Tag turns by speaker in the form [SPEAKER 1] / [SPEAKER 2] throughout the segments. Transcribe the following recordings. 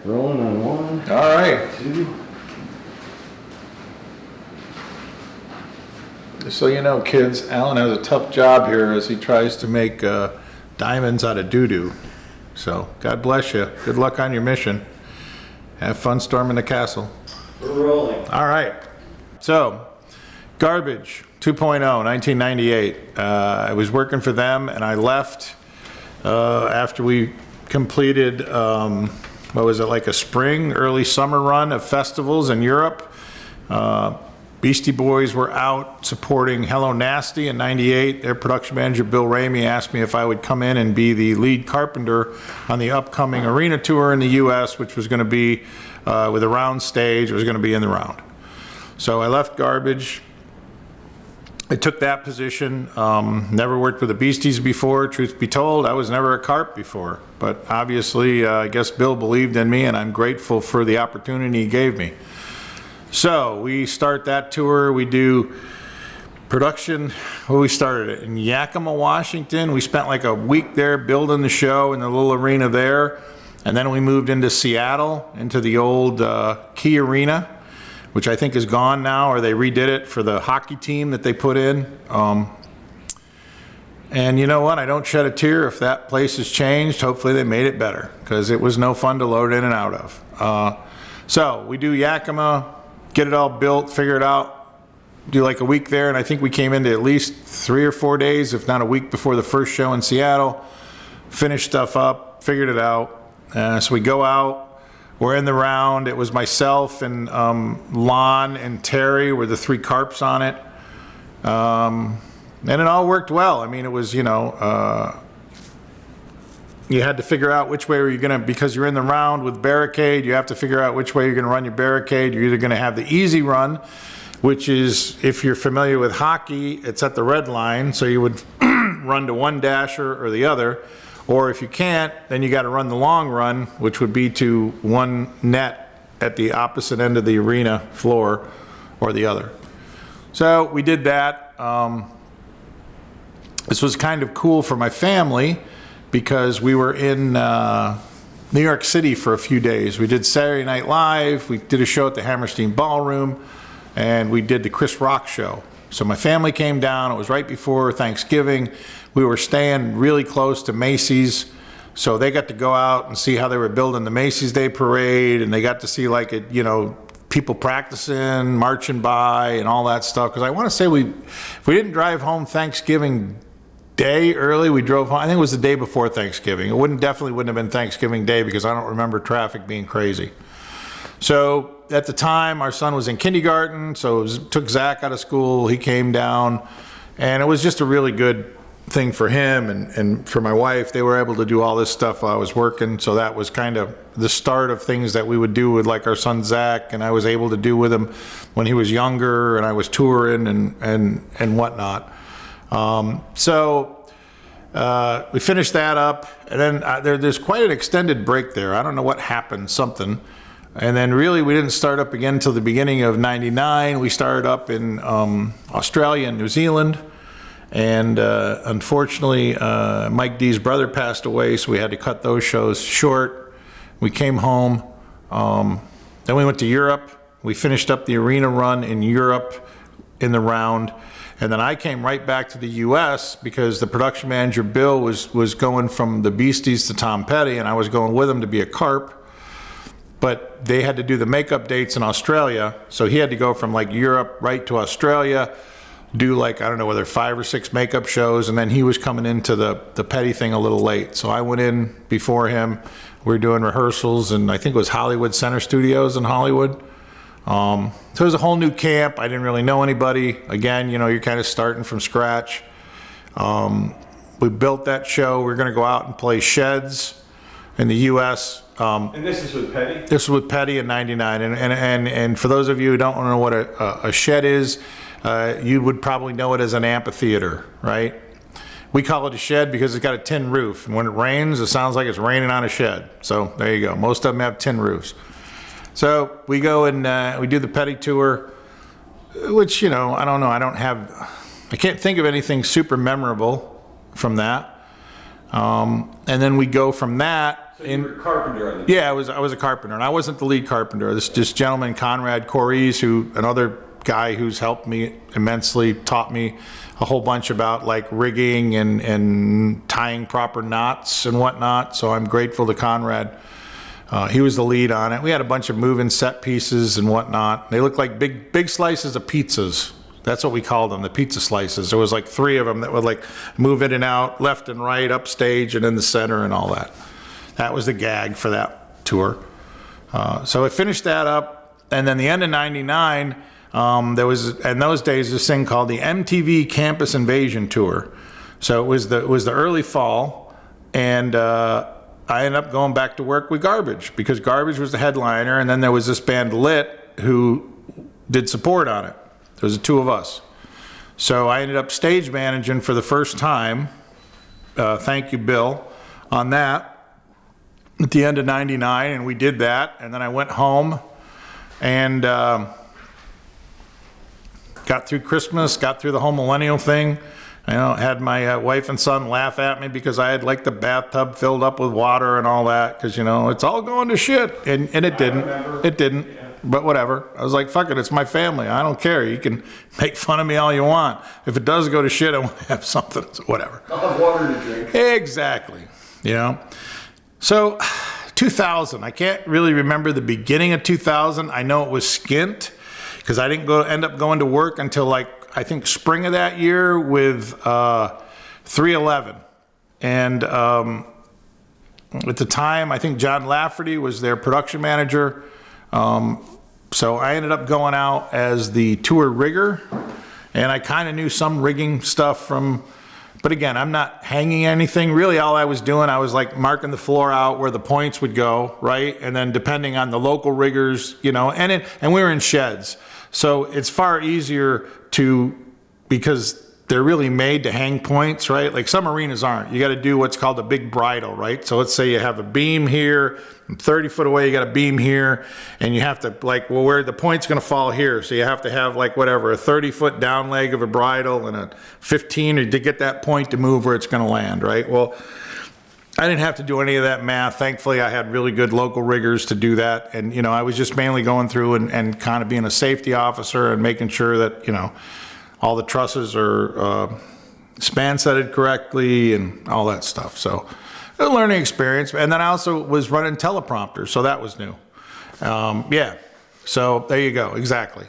[SPEAKER 1] Rolling on 1.
[SPEAKER 2] All right.
[SPEAKER 1] 2.
[SPEAKER 2] Just so you know, kids, Alan has a tough job here as he tries to make diamonds out of doo-doo. So, God bless you. Good luck on your mission. Have fun storming the castle.
[SPEAKER 1] We're rolling.
[SPEAKER 2] All right. So, Garbage 2.0, 1998. I was working for them, and I left after we completed, what was it, like a spring, early summer run of festivals in Europe. Beastie Boys were out supporting Hello Nasty in 98. Their production manager, Bill Ramey, asked me if I would come in and be the lead carpenter on the upcoming arena tour in the U.S., which was going to be with a round stage. It was going to be in the round. So I left Garbage. I took that position. Never worked with the Beasties before. Truth be told, I was never a carp before. But obviously, I guess Bill believed in me, and I'm grateful for the opportunity he gave me. So we start that tour. We do production. Well, we started it in Yakima, Washington. We spent like a week there building the show in the little arena there. And then we moved into Seattle, into the old Key Arena, which I think is gone now, or they redid it for the hockey team that they put in. And you know what? I don't shed a tear if that place has changed. Hopefully they made it better, because it was no fun to load in and out of. So we do Yakima, get it all built, figure it out, do like a week there, and I think we came into at least 3 or 4 days, if not a week before the first show in Seattle, finished stuff up, figured it out. So we go out, we're in the round. It was myself and Lon and Terry were the 3 carps on it. And it all worked well. I mean, it was, you know, you had to figure out which way are you going to, because you're in the round with barricade, you have to figure out which way you're going to run your barricade. You're either going to have the easy run, which is, if you're familiar with hockey, it's at the red line, so you would run to one dasher or the other. Or if you can't, then you got to run the long run, which would be to one net at the opposite end of the arena floor or the other. So we did that. This was kind of cool for my family, because we were in New York City for a few days. We did Saturday Night Live, we did a show at the Hammerstein Ballroom, and we did the Chris Rock show. So my family came down, it was right before Thanksgiving. We were staying really close to Macy's, so they got to go out and see how they were building the Macy's Day Parade, and they got to see, like, it, you know, people practicing, marching by, and all that stuff. Because I want to say we didn't drive home Thanksgiving Day early. We drove home, I think it was the day before Thanksgiving. It definitely wouldn't have been Thanksgiving Day, because I don't remember traffic being crazy. So at the time, our son was in kindergarten, so took Zach out of school. He came down, and it was just a really good thing for him and for my wife. They were able to do all this stuff while I was working, so that was kind of the start of things that we would do with, like, our son Zach, and I was able to do with him when he was younger, and I was touring and whatnot. So we finished that up, and then there's quite an extended break there. I don't know what happened, something. And then really we didn't start up again until the beginning of '99. We started up in Australia and New Zealand. And unfortunately, Mike D's brother passed away, so we had to cut those shows short. We came home. Then we went to Europe. We finished up the arena run in Europe in the round. And then I came right back to the U.S. because the production manager, Bill, was going from the Beasties to Tom Petty, and I was going with him to be a carp. But they had to do the makeup dates in Australia, so he had to go from, like, Europe right to Australia, do, like, I don't know, whether 5 or 6 makeup shows, and then he was coming into the Petty thing a little late. So I went in before him. We were doing rehearsals, and I think it was Hollywood Center Studios in Hollywood. So it was a whole new camp. I didn't really know anybody. Again, you know, you're kind of starting from scratch. We built that show. We're going to go out and play sheds in the U.S.
[SPEAKER 1] And this is with Petty?
[SPEAKER 2] This was with Petty in '99. And for those of you who don't know what a shed is, you would probably know it as an amphitheater, right? We call it a shed because it's got a tin roof. And when it rains, it sounds like it's raining on a shed. So there you go. Most of them have tin roofs. So we go and we do the Petty tour, which, you know, I don't know. I can't think of anything super memorable from that. And then we go from that
[SPEAKER 1] So you were a carpenter on the
[SPEAKER 2] Yeah, I was a carpenter, and I wasn't the lead carpenter. This gentleman, Conrad Corries, another guy who's helped me immensely, taught me a whole bunch about like rigging and tying proper knots and whatnot. So I'm grateful to Conrad. He was the lead on it. We had a bunch of moving set pieces and whatnot. They looked like big slices of pizzas. That's what we called them, the pizza slices. There was like 3 of them that would like move in and out, left and right, upstage and in the center and all that. That was the gag for that tour. So I finished that up, and then the end of '99, there was, in those days, this thing called the MTV Campus Invasion Tour. So it was the early fall, and I ended up going back to work with Garbage, because Garbage was the headliner, and then there was this band Lit who did support on it. There was the 2 of us. So I ended up stage managing for the first time, thank you, Bill, on that at the end of '99, and we did that, and then I went home and got through Christmas, got through the whole millennial thing. Had my wife and son laugh at me because I had like the bathtub filled up with water and all that, because it's all going to shit, and it didn't. It didn't. Yeah. But whatever. I was like, fuck it, it's my family. I don't care. You can make fun of me all you want. If it does go to shit, I want to have something. So whatever.
[SPEAKER 1] I'll have water to drink.
[SPEAKER 2] Exactly. So 2000, I can't really remember the beginning of 2000. I know it was skint, because I didn't end up going to work until like, I think spring of that year with 311. And at the time, I think John Lafferty was their production manager. So I ended up going out as the tour rigger, and I kind of knew some rigging stuff but again, I'm not hanging anything. Really, all I was doing, I was like marking the floor out where the points would go, right? And then depending on the local riggers, and we were in sheds. So it's far easier because they're really made to hang points, right? Like some arenas aren't. You got to do what's called a big bridle, right? So let's say you have a beam here, 30 foot away, you got a beam here, and you have to where the point's going to fall here. So you have to have a 30-foot down leg of a bridle and a 15 to get that point to move where it's going to land, right? Well, I didn't have to do any of that math. Thankfully, I had really good local riggers to do that. And, I was just mainly going through and kind of being a safety officer and making sure that, all the trusses are span setted correctly and all that stuff. So a learning experience. And then I also was running Teleprompter, so that was new. Yeah, so there you go, exactly.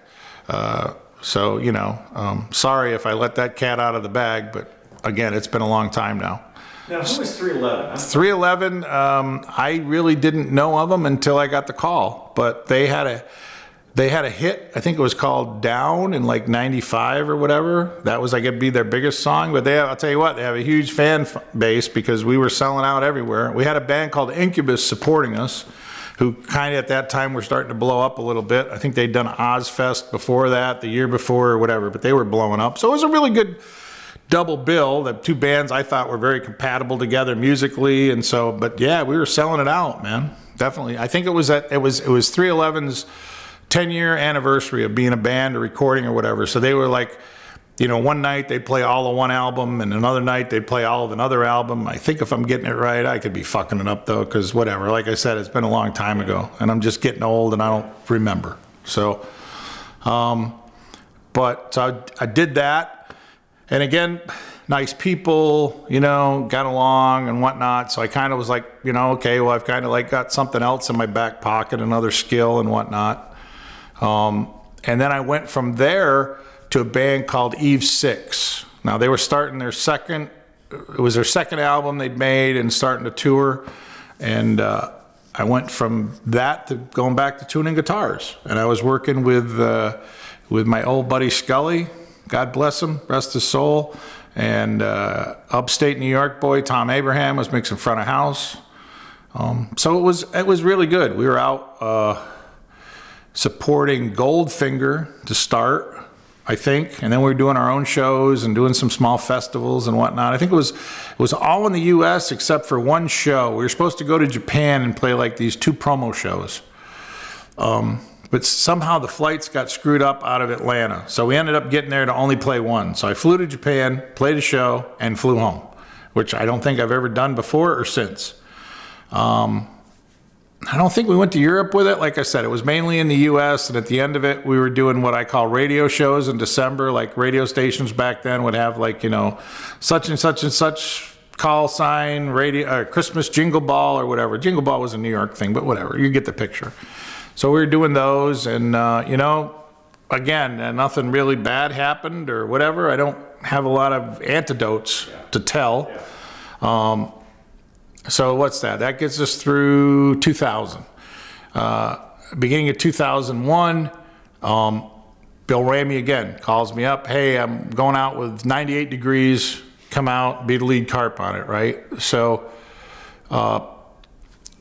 [SPEAKER 2] Sorry if I let that cat out of the bag, but again, it's been a long time now.
[SPEAKER 1] Now, who was 311?
[SPEAKER 2] 311, I really didn't know of them until I got the call, but they had a hit, I think it was called Down in like 95 or whatever. That was it'd be their biggest song, but I'll tell you what, they have a huge fan base because we were selling out everywhere. We had a band called Incubus supporting us, who kind of at that time were starting to blow up a little bit. I think they'd done Ozfest before that, the year before or whatever, but they were blowing up. So it was a really good double bill. The 2 bands I thought were very compatible together musically, and so, but yeah, we were selling it out, man. Definitely. I think it was 311's 10-year anniversary of being a band or recording or whatever. So they were like, one night they'd play all of one album, and another night they'd play all of another album. I think if I'm getting it right, I could be fucking it up though, because whatever. Like I said, it's been a long time ago, and I'm just getting old and I don't remember. So, I did that, and again, nice people, got along and whatnot. So I kind of was like, okay, well, I've kind of got something else in my back pocket, another skill and whatnot. And then I went from there to a band called Eve 6. Now they were starting their second album they'd made and starting to tour. And I went from that to going back to tuning guitars. And I was working with my old buddy Scully, God bless him, rest his soul. And upstate New York boy Tom Abraham was mixing front of house. So it was really good. We were out supporting Goldfinger to start, I think, and then we were doing our own shows and doing some small festivals and whatnot. I think it was all in the U.S. except for one show. We were supposed to go to Japan and play these 2 promo shows, but somehow the flights got screwed up out of Atlanta, so we ended up getting there to only play one. So I flew to Japan, played a show, and flew home, which I don't think I've ever done before or since. I don't think we went to Europe with it. Like I said, it was mainly in the U.S. And at the end of it, we were doing what I call radio shows in December. Like radio stations back then would have like, such and such and such call sign, radio, Christmas jingle ball or whatever. Jingle ball was a New York thing, but whatever. You get the picture. So we were doing those and, again, nothing really bad happened or whatever. I don't have a lot of anecdotes to tell. So what's that? That gets us through 2000. Beginning of 2001, Bill Ramey again calls me up. Hey, I'm going out with 98 Degrees. Come out, be the lead carp on it, right? So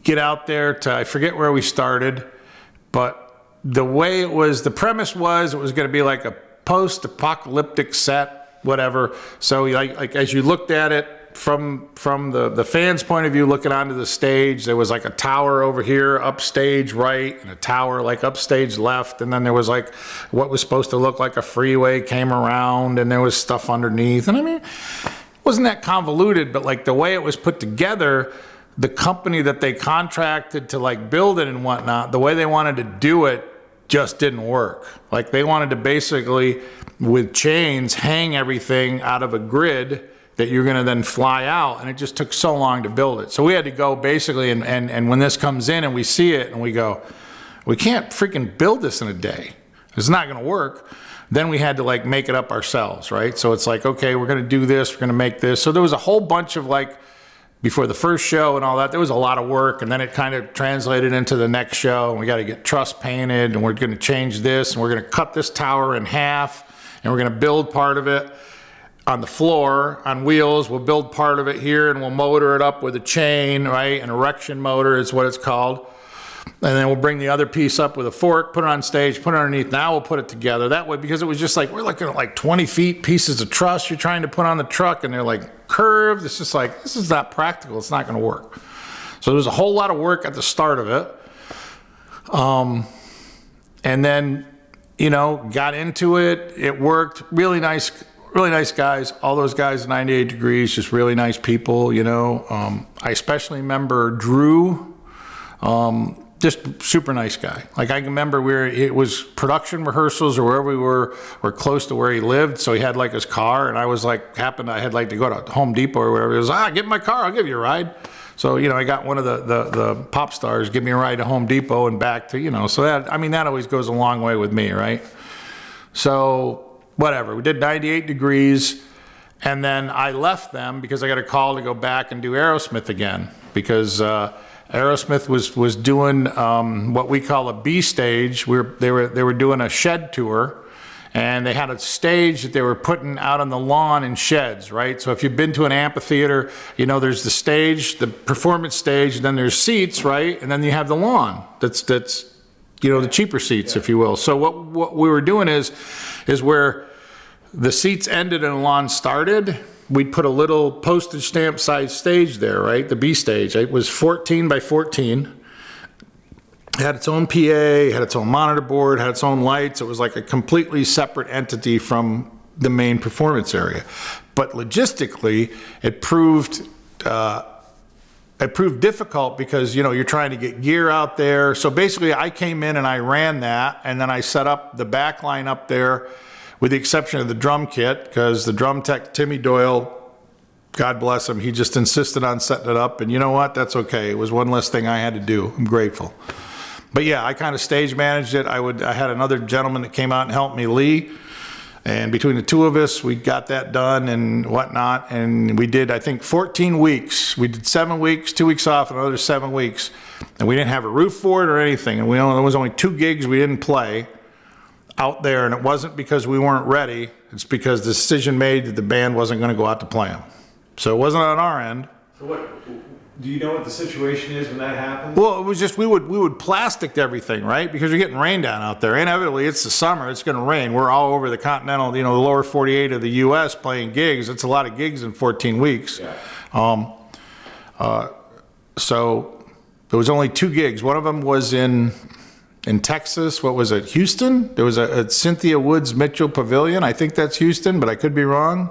[SPEAKER 2] get out there to, I forget where we started, but the way it was, the premise was it was going to be like a post-apocalyptic set, whatever. So like as you looked at it, from the fans' point of view, looking onto the stage, there was like a tower over here, upstage right, and a tower like upstage left, and then there was like what was supposed to look like a freeway came around, and there was stuff underneath. And I mean, it wasn't that convoluted, but like the way it was put together, the company that they contracted to like build it and whatnot, the way they wanted to do it just didn't work. Like they wanted to basically, with chains, hang everything out of a grid that you're going to then fly out, and it just took so long to build it. So we had to go basically, and when this comes in and we see it and we go, we can't freaking build this in a day. It's not going to work. Then we had to like make it up ourselves, right? So it's like, okay, we're going to do this, we're going to make this. So there was a whole bunch of like, before the first show and all that, there was a lot of work, and then it kind of translated into the next show, and we got to get truss painted, and we're going to change this, and we're going to cut this tower in half, and we're going to build part of it on the floor on wheels. We'll build part of it here, and we'll motor it up with a chain, right? An erection motor is what it's called. And then we'll bring the other piece up with a fork, put it on stage, put it underneath. Now we'll put it together that way, because it was just like, we're looking at like 20 feet pieces of truss you're trying to put on the truck, and they're like curved. It's just like, this is not practical. It's not going to work. So there's a whole lot of work at the start of it. And then, got into it. It worked. Really nice guys. All those guys at 98 Degrees, just really nice people, I especially remember Drew, just super nice guy. Like I remember it was production rehearsals or wherever we were close to where he lived. So he had like his car, and I was like, I had like to go to Home Depot or whatever. He was, get in my car, I'll give you a ride. So, I got one of the pop stars give me a ride to Home Depot and back to, so that always goes a long way with me, right? So whatever, we did 98 Degrees, and then I left them because I got a call to go back and do Aerosmith again, because Aerosmith was doing what we call a B stage. They were doing a shed tour, and they had a stage that they were putting out on the lawn in sheds, right? So if you've been to an amphitheater, there's the stage, the performance stage, and then there's seats, right? And then you have the lawn. That's the cheaper seats, if you will. So what we were doing is where the seats ended and the lawn started, we'd put a little postage stamp size stage there, right? The B stage. It was 14 by 14. It had its own PA, had its own monitor board, had its own lights. It was like a completely separate entity from the main performance area. But logistically, it proved difficult because, you're trying to get gear out there. So basically, I came in and I ran that, and then I set up the back line up there, with the exception of the drum kit, because the drum tech, Timmy Doyle, God bless him, he just insisted on setting it up. And you know what? That's okay. It was one less thing I had to do. I'm grateful. But yeah, I kind of stage managed it. I had another gentleman that came out and helped me, Lee. And between the two of us, we got that done and whatnot. And we did, I think, 14 weeks. We did 7 weeks, 2 weeks off, another 7 weeks. And we didn't have a roof for it or anything. And there was only 2 gigs we didn't play out there, and it wasn't because we weren't ready. It's because the decision made that the band wasn't going to go out to play them. So it wasn't on our end.
[SPEAKER 1] So do you know what the situation is when that happens?
[SPEAKER 2] Well, it was just we would plastic everything, right? Because you're getting rain down out there. Inevitably, it's the summer. It's going to rain. We're all over the continental, the lower 48 of the U.S. playing gigs. It's a lot of gigs in 14 weeks. Yeah. So there was only 2 gigs. One of them was in Texas. What was it? Houston? There was a Cynthia Woods Mitchell Pavilion. I think that's Houston, but I could be wrong.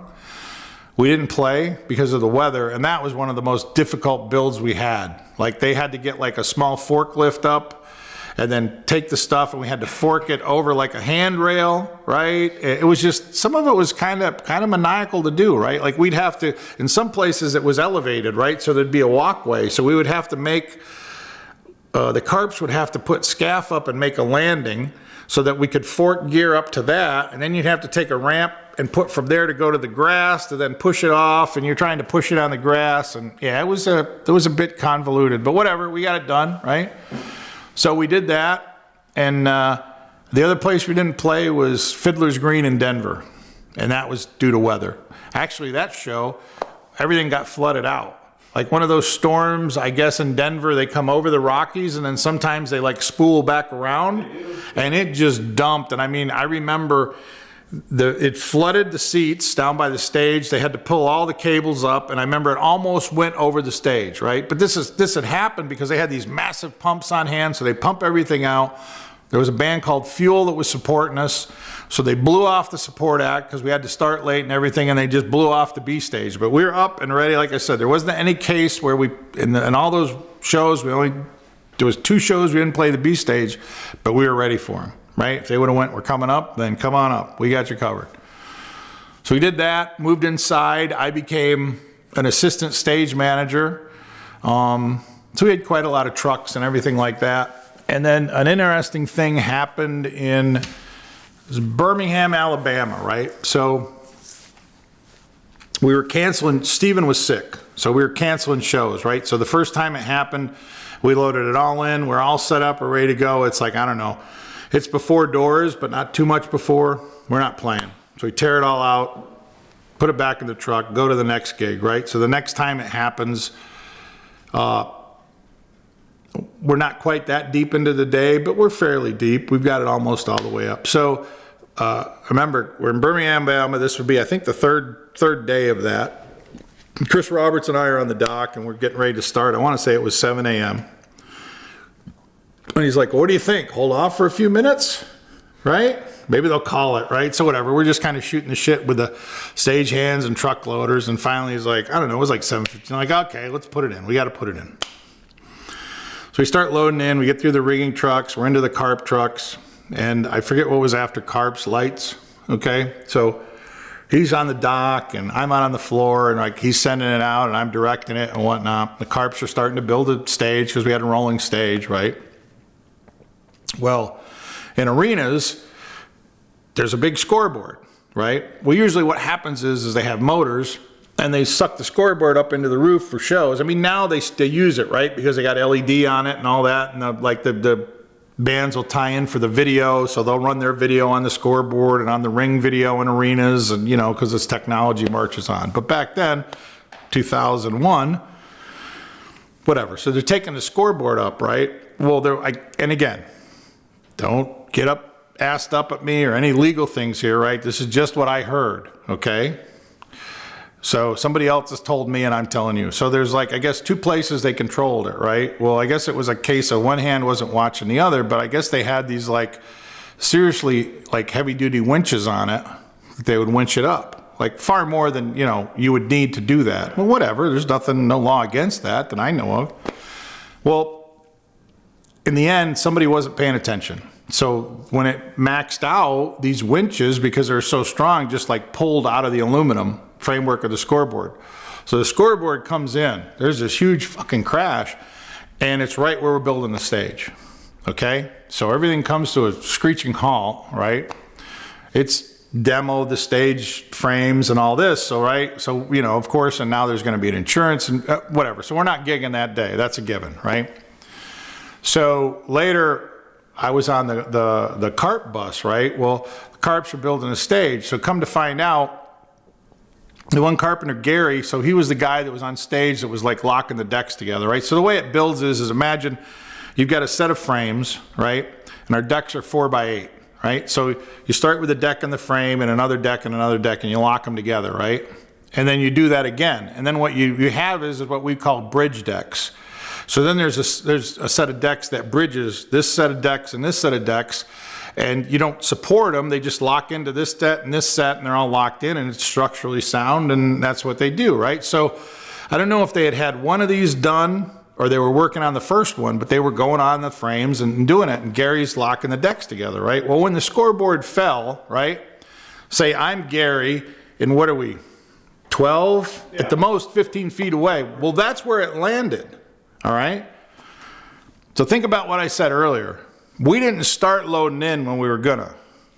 [SPEAKER 2] we didn't play because of the weather, and that was one of the most difficult builds we had. Like, they had to get like a small forklift up and then take the stuff, and we had to fork it over like a handrail, right? It was just, some of it was kind of maniacal to do, right? Like, we'd have to, in some places it was elevated, right? So there'd be a walkway, so we would have to make, the carps would have to put scaff up and make a landing so that we could fork gear up to that, and then you'd have to take a ramp and put from there to go to the grass to then push it off, and you're trying to push it on the grass, and yeah, it was a bit convoluted, but whatever, we got it done, right? So we did that, and the other place we didn't play was Fiddler's Green in Denver, and that was due to weather. Actually, that show, everything got flooded out. Like one of those storms, I guess in Denver, they come over the Rockies, and then sometimes they like spool back around, and it just dumped. And I mean, I remember it flooded the seats down by the stage. They had to pull all the cables up, and I remember it almost went over the stage, right? But this had happened because they had these massive pumps on hand, so they pump everything out. There was a band called Fuel that was supporting us, so they blew off the support act because we had to start late and everything, and they just blew off the B stage. But we were up and ready. Like I said, there wasn't any case where in all those shows, there was 2 shows we didn't play the B stage, but we were ready for them, right? If they would have went, we're coming up, then come on up. We got you covered. So we did that, moved inside. I became an assistant stage manager. So we had quite a lot of trucks and everything like that. And then an interesting thing happened in Birmingham, Alabama, right? So we were canceling, Steven was sick, so we were canceling shows, right? So the first time it happened, we loaded it all in, we're all set up, we're ready to go. It's like, I don't know, it's before doors, but not too much before. We're not playing. So we tear it all out, put it back in the truck, go to the next gig, right? So the next time it happens, we're not quite that deep into the day, but we're fairly deep. We've got it almost all the way up. So remember, we're in Birmingham, Alabama. This would be, I think, the third day of that. Chris Roberts and I are on the dock, and we're getting ready to start. I want to say it was 7 a.m. And he's like, what do you think? Hold off for a few minutes, right? Maybe they'll call it, right? So whatever. We're just kind of shooting the shit with the stage hands and truck loaders. And finally he's like, I don't know, it was like 7:15. I'm like, okay, let's put it in. We got to put it in. So we start loading in, we get through the rigging trucks, we're into the carp trucks, and I forget what was after carps, lights, okay? So he's on the dock, and I'm out on the floor, and like he's sending it out, and I'm directing it and whatnot. The carps are starting to build a stage because we had a rolling stage, right? Well, in arenas, there's a big scoreboard, right? Well, usually what happens is they have motors, and they suck the scoreboard up into the roof for shows. I mean, now they use it, right? Because they got LED on it and all that, and the bands will tie in for the video, so they'll run their video on the scoreboard and on the ring video in arenas, and because this technology marches on. But back then, 2001, whatever. So they're taking the scoreboard up, right? Well, and again, don't get assed up at me or any legal things here, right? This is just what I heard, okay? So somebody else has told me, and I'm telling you. So there's I guess 2 places they controlled it, right? Well, I guess it was a case of one hand wasn't watching the other, but I guess they had these seriously heavy duty winches on it. They would winch it up, far more than, you would need to do that. Well, whatever, there's no law against that I know of. Well, in the end, somebody wasn't paying attention. So when it maxed out, these winches, because they're so strong, just pulled out of the aluminum framework of the scoreboard. So the scoreboard comes in, there's this huge fucking crash, and it's right where we're building the stage, okay? So everything comes to a screeching halt, right? It's demoed, the stage frames and all this, so right? So, of course, and now there's gonna be an insurance and whatever. So we're not gigging that day, that's a given, right? So later, I was on the carp bus, right? Well, the carps were building a stage, so come to find out, the one carpenter, Gary, so he was the guy that was on stage that was locking the decks together, right? So the way it builds is imagine you've got a set of frames, right? And our decks are 4x8, right? So you start with a deck and the frame and another deck and another deck, and you lock them together, right? And then you do that again. And then what you have is what we call bridge decks. So then there's a set of decks that bridges this set of decks and this set of decks, and you don't support them. They just lock into this set and this set, and they're all locked in, and it's structurally sound, and that's what they do, right? So I don't know if they had one of these done or they were working on the first one, but they were going on the frames and doing it, and Gary's locking the decks together, right? Well, when the scoreboard fell, right, say I'm Gary, and what are we, 12? Yeah. At the most 15 feet away. Well, that's where it landed, all right? So think about what I said earlier. We didn't start loading in when we were gonna.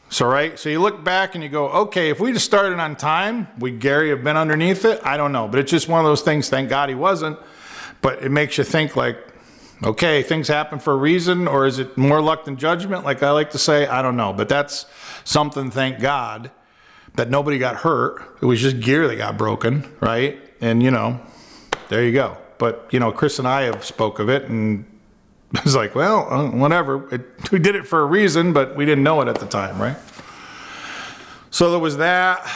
[SPEAKER 2] So, right? So you look back and you go, okay, if we just started on time, would Gary have been underneath it? I don't know. But it's just one of those things, thank God he wasn't. But it makes you think like, okay, things happen for a reason, or is it more luck than judgment? Like I like to say, I don't know. But that's something, thank God, that nobody got hurt. It was just gear that got broken, right? And, you know, there you go. But, you know, Chris and I have spoke of it, and I was like, well, whatever. We did it for a reason, but we didn't know it at the time, right? So there was that.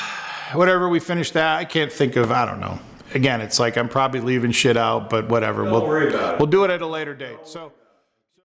[SPEAKER 2] Whatever, we finished that. I can't think of, I don't know. Again, it's like I'm probably leaving shit out, but whatever.
[SPEAKER 1] Don't worry about it.
[SPEAKER 2] We'll do it at a later date. So.